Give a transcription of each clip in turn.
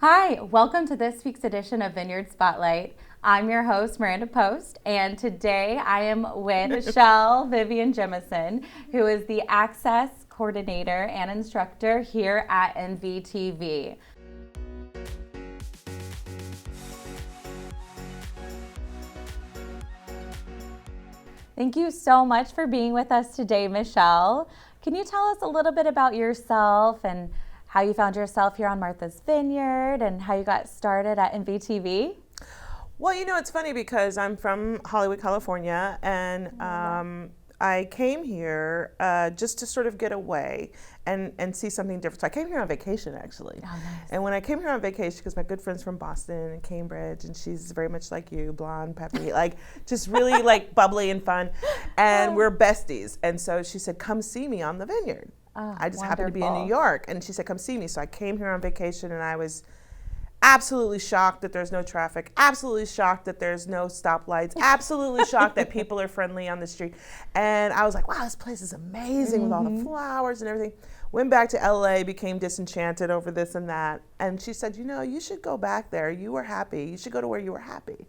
Hi, welcome to this week's edition of Vineyard Spotlight. I'm your host, Miranda Post, and today I am with Michelle Vivian Jemison, who is the Access Coordinator and Instructor here at MVTV. Thank you so much for being with us today, Michelle. Can you tell us a little bit about yourself and how you found yourself here on Martha's Vineyard and how you got started at MVTV? Well, it's funny because I'm from Hollywood, California, and I came here just to sort of get away and see something different. So I came here on vacation, actually. Oh, nice. And when I came here on vacation, because my good friend's from Boston and Cambridge, and she's very much like you, blonde, peppy, just really bubbly and fun. And we're besties. And so she said, come see me on the vineyard. Oh, I just wonderful. happened to be in New York, and she said, come see me. So I came here on vacation, and I was absolutely shocked that there's no traffic, absolutely shocked that there's no stoplights, absolutely shocked that people are friendly on the street. And I was like, wow, this place is amazing with all the flowers and everything. Went back to LA, became disenchanted over this and that. And she said, you should go back there. You were happy. You should go to where you were happy.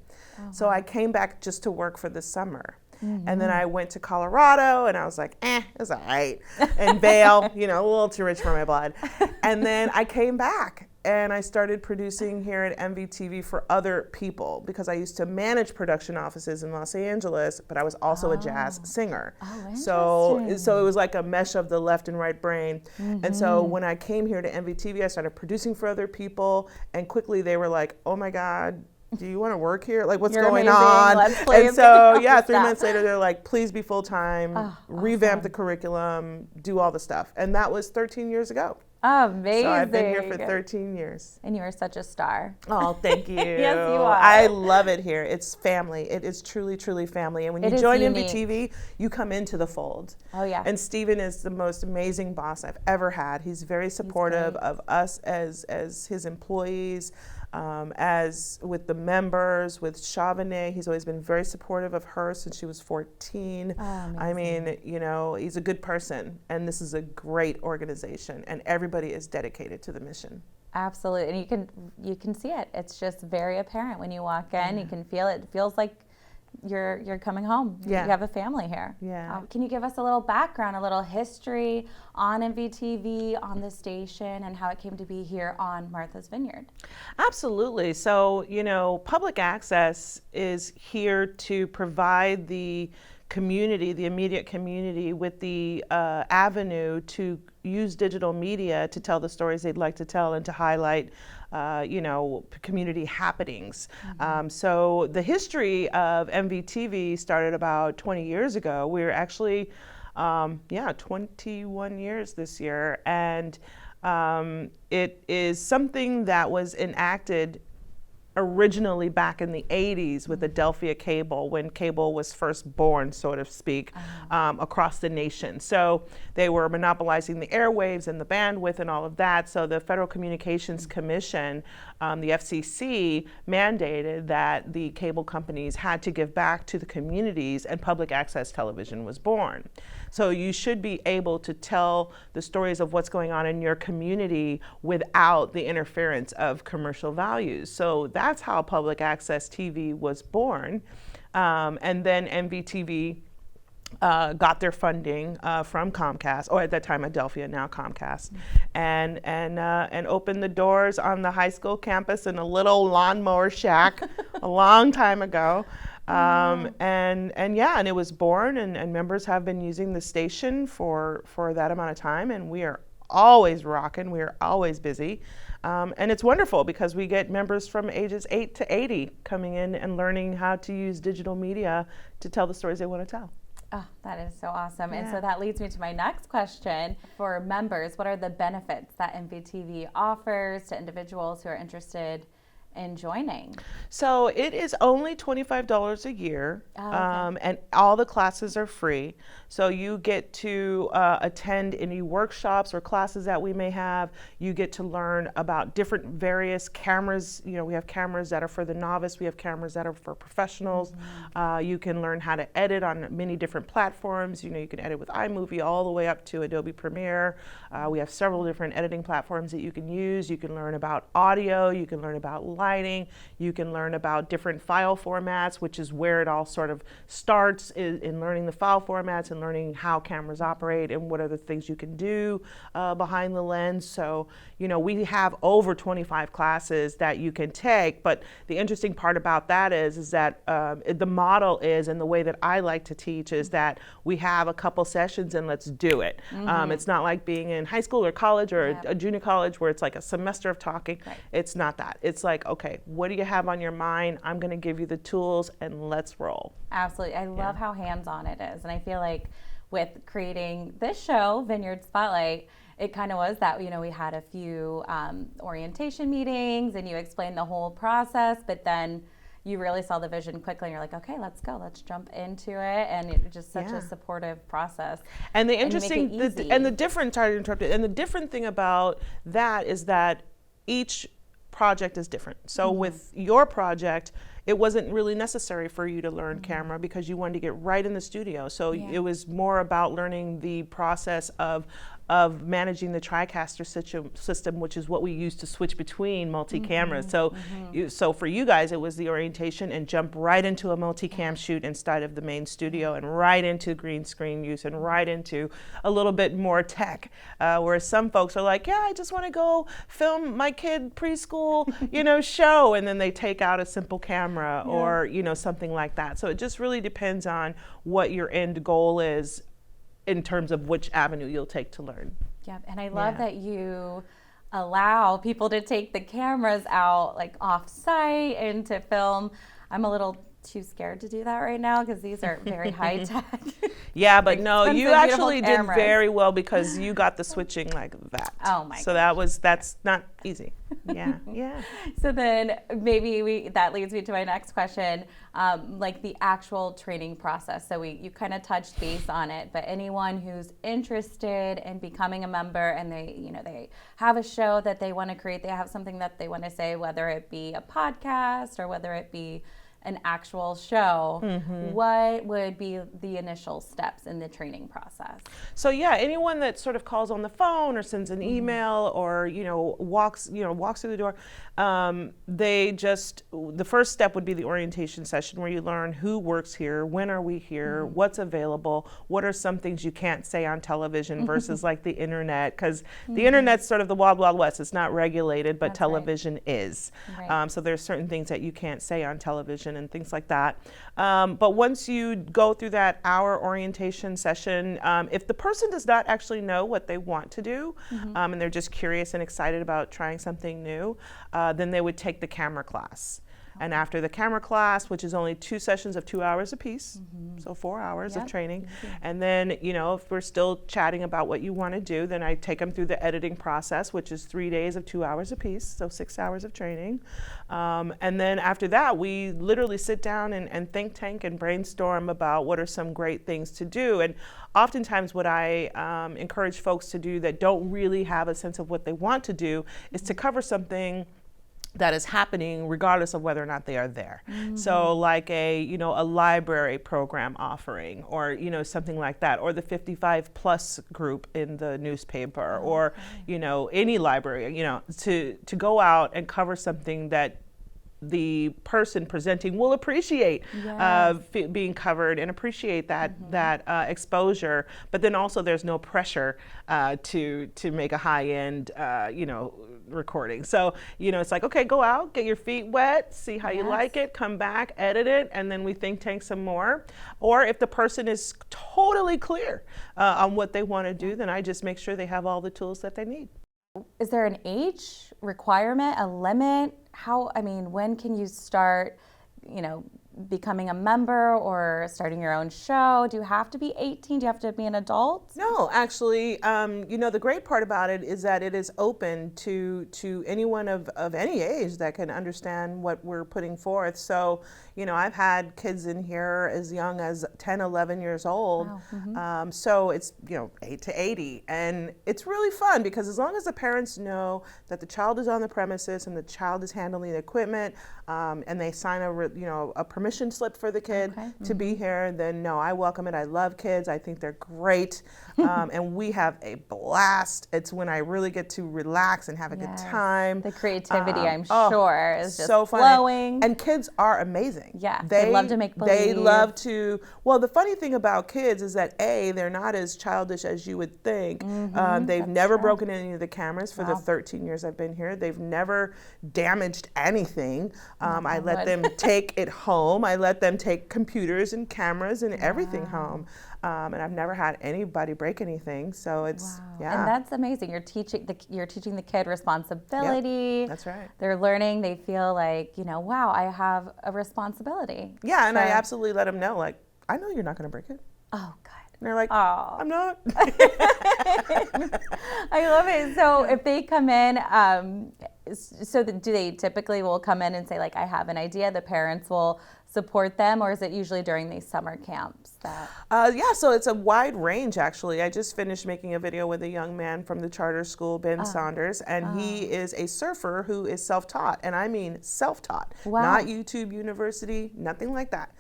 So I came back just to work for the summer. And then I went to Colorado, and I was like, it's all right. And Vail, a little too rich for my blood. And then I came back, and I started producing here at MVTV for other people because I used to manage production offices in Los Angeles, but I was also a jazz singer. So it was like a mesh of the left and right brain. And so when I came here to MVTV, I started producing for other people, and quickly they were like, oh my God, do you want to work here? What's You're going amazing. on? Let's play And so, 3 stuff. months later, they're like, please be full-time, revamp the curriculum, do all the stuff. And that was 13 years ago. Amazing. So I've been here for 13 years. And you are such a star. Oh, thank you. Yes, you are. I love it here. It's family. It is truly, truly family. And when you join unique. MVTV, you come into the fold. Oh, yeah. And Steven is the most amazing boss I've ever had. He's very supportive of us as his employees. As with the members, with Chauvenet, he's always been very supportive of her since she was 14. I mean, he's a good person, and this is a great organization, and everybody is dedicated to the mission. Absolutely, and you can see it. It's just very apparent when you walk in. You can feel it. It feels like you're coming home. Yeah. You have a family here. Yeah. Can you give us a little background, a little history on MVTV, on the station, and how it came to be here on Martha's Vineyard? Absolutely. So, public access is here to provide the community, the immediate community, with the avenue to use digital media to tell the stories they'd like to tell and to highlight community happenings. So the history of MVTV started about 20 years ago. We were actually, 21 years this year. And it is something that was enacted originally back in the 80s with Adelphia Cable, when cable was first born, so to speak, across the nation. So they were monopolizing the airwaves and the bandwidth and all of that. So the Federal Communications Commission, the FCC, mandated that the cable companies had to give back to the communities, and public access television was born. So you should be able to tell the stories of what's going on in your community without the interference of commercial values. So that's how public access TV was born. And then MVTV got their funding from Comcast, or at that time Adelphia, now Comcast, and opened the doors on the high school campus in a little lawnmower shack a long time ago. And it was born, and members have been using the station for that amount of time, and we are always rocking, we are always busy. And it's wonderful because we get members from ages 8 to 80 coming in and learning how to use digital media to tell the stories they want to tell. Oh, that is so awesome. Yeah. And so that leads me to my next question. For members, what are the benefits that MVTV offers to individuals who are interested in joining? So it is only $25 a year, Oh, okay. and all the classes are free. So you get to attend any workshops or classes that we may have. You get to learn about different various cameras. You know, we have cameras that are for the novice. We have cameras that are for professionals. You can learn how to edit on many different platforms. You know, you can edit with iMovie all the way up to Adobe Premiere. We have several different editing platforms that you can use. You can learn about audio. You can learn about lighting. You can learn about different file formats, which is where it all sort of starts in learning the file formats and learning how cameras operate and what are the things you can do behind the lens. So, you know, we have over 25 classes that you can take, but the interesting part about that is that the model is, and the way that I like to teach is that we have a couple sessions and let's do it. It's not like being in high school or college or a junior college where it's like a semester of talking. Right. It's not that. It's like, okay, what do you have on your mind? I'm going to give you the tools and let's roll. Absolutely. I love how hands-on it is. And I feel like with creating this show, Vineyard Spotlight, it kind of was that, you know, we had a few orientation meetings and you explained the whole process, but then you really saw the vision quickly and you're like, okay, let's go, let's jump into it. And it's just such a supportive process. And the interesting, and you make it easy. and the different, sorry to interrupt it, and the different thing about that is that each project is different. So with your project, it wasn't really necessary for you to learn camera because you wanted to get right in the studio. So it was more about learning the process of managing the TriCaster system, which is what we use to switch between multi-cameras. So, so for you guys, it was the orientation and jump right into a multi-cam shoot inside of the main studio and right into green screen use and right into a little bit more tech. Whereas some folks are like, yeah, I just want to go film my kid preschool, you know, show, and then they take out a simple camera or, you know, something like that. So it just really depends on what your end goal is in terms of which avenue you'll take to learn. Yep, and I love that you allow people to take the cameras out like off site and to film. I'm a little too scared to do that right now because these are very high tech. Yeah, but no, you actually did cameras. very well because you got the switching like that. Oh my So that's not easy. Yeah. So then maybe that leads me to my next question, like the actual training process. So you kind of touched base on it, but anyone who's interested in becoming a member and they have a show that they want to create, they have something that they want to say, whether it be a podcast or whether it be an actual show, what would be the initial steps in the training process? So yeah, anyone that sort of calls on the phone or sends an email or walks through the door, the first step would be the orientation session where you learn who works here, when are we here, what's available, what are some things you can't say on television versus like the internet, because the internet's sort of the wild, wild west. It's not regulated, but television is. Right. So there's certain things that you can't say on television and things like that. But once you go through that hour orientation session, if the person does not actually know what they want to do, and they're just curious and excited about trying something new, then they would take the camera class. And after the camera class, which is only 2 sessions of 2 hours apiece, so 4 hours of training, and then, if we're still chatting about what you want to do, then I take them through the editing process, which is 3 days of 2 hours apiece, so 6 hours of training. And then after that, we literally sit down and think tank and brainstorm about what are some great things to do. And oftentimes what I encourage folks to do that don't really have a sense of what they want to do is to cover something that is happening regardless of whether or not they are there. So like a library program offering or, something like that, or the 55 plus group in the newspaper or, any library, to go out and cover something that the person presenting will appreciate being covered and appreciate that exposure, but then also there's no pressure to make a high-end recording. So it's like, okay, go out, get your feet wet, see how you like it, come back, edit it, and then we think tank some more. Or if the person is totally clear on what they want to do, then I just make sure they have all the tools that they need. Is there an age requirement, a limit? When can you start, becoming a member or starting your own show? Do you have to be 18? Do you have to be an adult? No, actually, the great part about it is that it is open to anyone of any age that can understand what we're putting forth. So, I've had kids in here as young as 10, 11 years old. Wow. Mm-hmm. So it's, 8 to 80. And it's really fun because as long as the parents know that the child is on the premises and the child is handling the equipment, and they sign a permission slip for the kid to be here, then no, I welcome it. I love kids. I think they're great. And we have a blast. It's when I really get to relax and have a good time. The creativity, I'm sure, is just so flowing. And kids are amazing. Yeah, they love to make believe. They love to, well, the funny thing about kids is that they're not as childish as you would think. They've never broken any of the cameras for the 13 years I've been here. They've never damaged anything. I let them take it home. I let them take computers and cameras and everything home. And I've never had anybody break anything. So it's, And that's amazing. You're teaching the kid responsibility. Yep, that's right. They're learning. They feel like, wow, I have a responsibility. Yeah, and I absolutely let them know, like, I know you're not going to break it. Oh, good. And they're like, oh. I'm not. I love it. So if they come in, do they typically will come in and say, like, I have an idea, the parents will support them, or is it usually during these summer camps? So it's a wide range, actually. I just finished making a video with a young man from the charter school, Ben Saunders, and he is a surfer who is self-taught, and I mean self-taught, not YouTube University, nothing like that.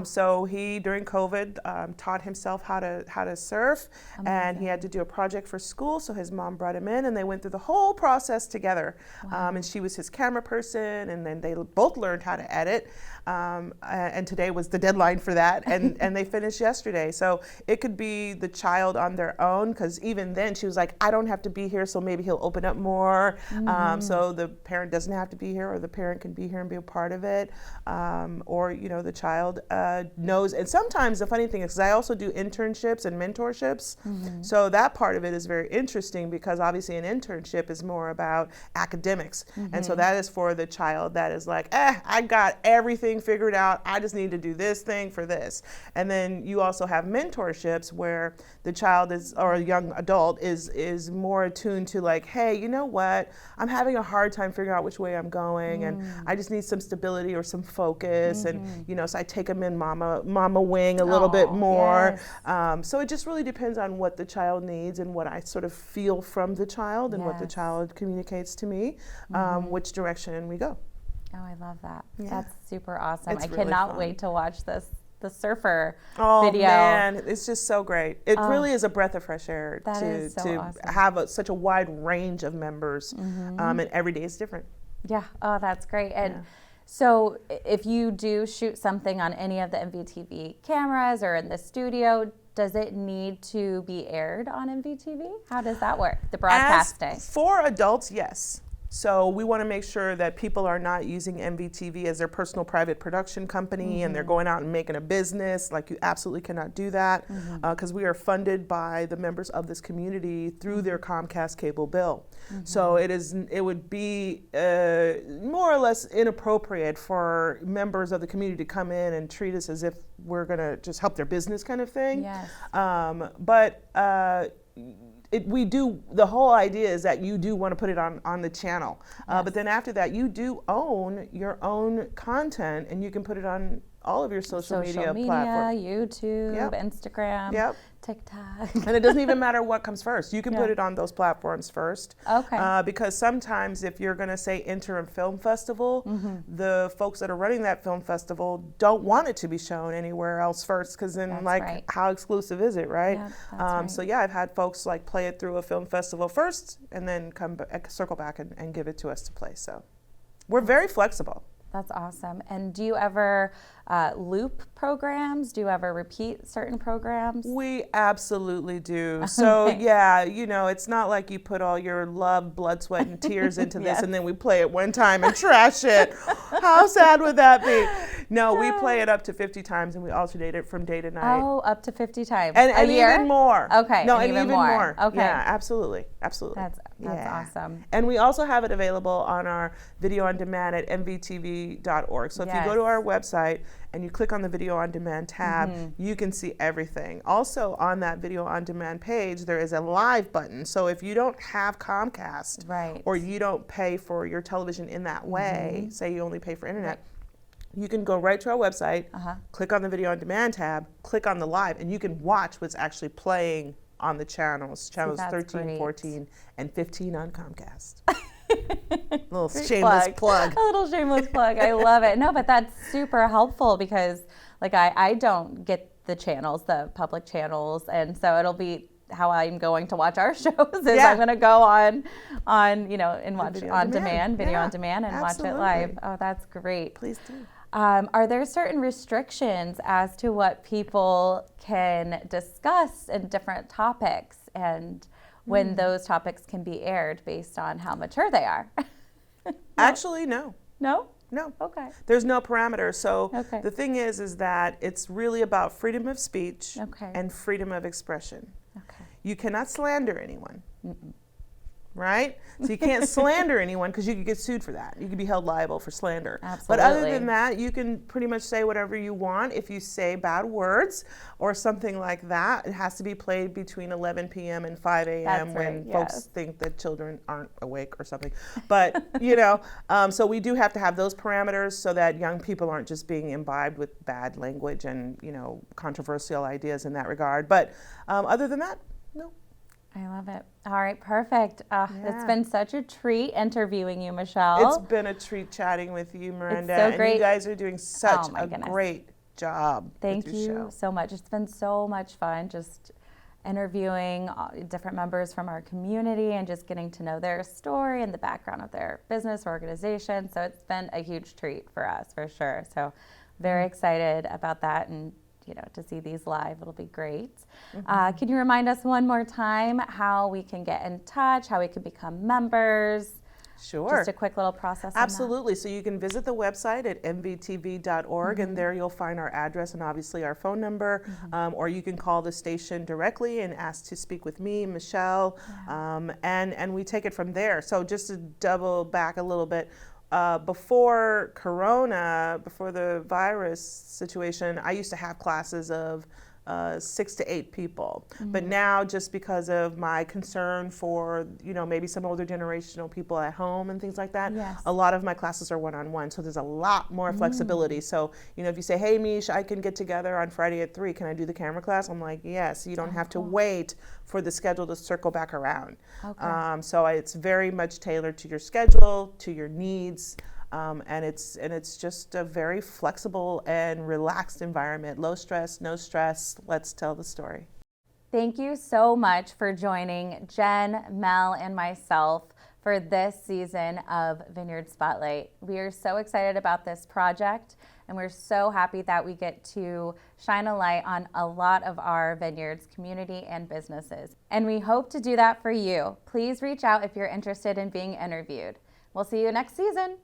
So he, during COVID, taught himself how to surf. Amazing. And he had to do a project for school, so his mom brought him in, and they went through the whole process together. And she was his camera person, and then they both learned how to edit. And today was the deadline for that, and they finished yesterday. So it could be the child on their own, because even then she was like, I don't have to be here, so maybe he'll open up more. So the parent doesn't have to be here, or the parent can be here and be a part of it. Or the child knows. And sometimes the funny thing is, 'cause I also do internships and mentorships, so that part of it is very interesting, because obviously an internship is more about academics, and so that is for the child that is like, I got everything figured out, I just need to do this thing for this. And then you also have mentorships where the child is, or a young adult is more attuned to, like, hey, you know what, I'm having a hard time figuring out which way I'm going, and I just need some stability or some focus, and so I take them in mama wing a little bit more. So it just really depends on what the child needs and what I sort of feel from the child and what the child communicates to me, which direction we go. Oh, I love that. Yeah. That's super awesome. It's I really cannot fun. wait to watch the surfer video. video. Man, it's just so great. It really is a breath of fresh air to awesome. have such a wide range of members, and every day is different. Yeah. Oh, that's great. And so if you do shoot something on any of the MVTV cameras or in the studio, does it need to be aired on MVTV? How does that work, the broadcasting? For adults, yes. So we want to make sure that people are not using MVTV as their personal private production company and they're going out and making a business. Like, you absolutely cannot do that, because we are funded by the members of this community through their Comcast cable bill. So it would be more or less inappropriate for members of the community to come in and treat us as if we're going to just help their business kind of thing. Yes. We do, the whole idea is that you do want to put it on the channel. But then after that, you do own your own content, and you can put it on all of your social media platforms. YouTube, Instagram, TikTok. And it doesn't even matter what comes first. You can put it on those platforms first. Okay. Because sometimes if you're going to say interim film festival, the folks that are running that film festival don't want it to be shown anywhere else first, because then how exclusive is it, right? Yeah, right. So I've had folks like play it through a film festival first and then circle back and give it to us to play. So we're very flexible. That's awesome. And do you ever loop programs? Do you ever repeat certain programs? We absolutely do. So it's not like you put all your love, blood, sweat, and tears into this and then we play it one time and trash it. How sad would that be? No, we play it up to 50 times and we alternate it from day to night. Oh, up to 50 times. And a year? Even more. Okay. No, and even more. Okay. Yeah, absolutely. That's awesome. And we also have it available on our video on demand at MVTV.org. So if you go to our website and you click on the video on demand tab, you can see everything. Also on that video on demand page, there is a live button. So if you don't have Comcast or you don't pay for your television in that way, say you only pay for internet, you can go right to our website, click on the video on demand tab, click on the live, and you can watch what's actually playing on the channels 13, 14, and 15 on Comcast. Little shameless plug. A little shameless plug. I love it. No, but that's super helpful because like I don't get the channels, the public channels, and so it'll be how I'm going to watch our shows is I'm going to go on and watch video on demand and watch it live. Oh, that's great. Please do. Are there certain restrictions as to what people can discuss in different topics and when those topics can be aired based on how mature they are? Actually, no. No? No. Okay. There's no parameters. So the thing is that it's really about freedom of speech and freedom of expression. Okay. You cannot slander anyone. Right? So you can't slander anyone because you could get sued for that. You could be held liable for slander. Absolutely. But other than that, you can pretty much say whatever you want. If you say bad words or something like that, it has to be played between 11 p.m. and 5 a.m. when folks think that children aren't awake or something. But, so we do have to have those parameters so that young people aren't just being imbibed with bad language and, controversial ideas in that regard. But other than that, no. I love it. All right, perfect. It's been such a treat interviewing you, Michelle. It's been a treat chatting with you, Miranda. It's so great. And you guys are doing such a great job. Thank you so much. It's been so much fun just interviewing different members from our community and just getting to know their story and the background of their business organization. So it's been a huge treat for us, for sure. So very excited about that and to see these live. It'll be great. Can you remind us one more time how we can get in touch, how we can become members? Sure. Just a quick little process. Absolutely. So you can visit the website at mvtv.org and there you'll find our address and obviously our phone number, or you can call the station directly and ask to speak with me, Michelle, and we take it from there. So just to double back a little bit, before Corona, before the virus situation, I used to have classes of 6 to 8 people. But now, just because of my concern for, maybe some older generational people at home and things like that, a lot of my classes are one-on-one. So there's a lot more flexibility. So, if you say, hey, Mish, I can get together on Friday at 3, can I do the camera class? I'm like, yes, you don't have to wait for the schedule to circle back around. So it's very much tailored to your schedule, to your needs. And it's just a very flexible and relaxed environment. Low stress, no stress. Let's tell the story. Thank you so much for joining Jen, Mel, and myself for this season of Vineyard Spotlight. We are so excited about this project, and we're so happy that we get to shine a light on a lot of our Vineyard's community and businesses. And we hope to do that for you. Please reach out if you're interested in being interviewed. We'll see you next season.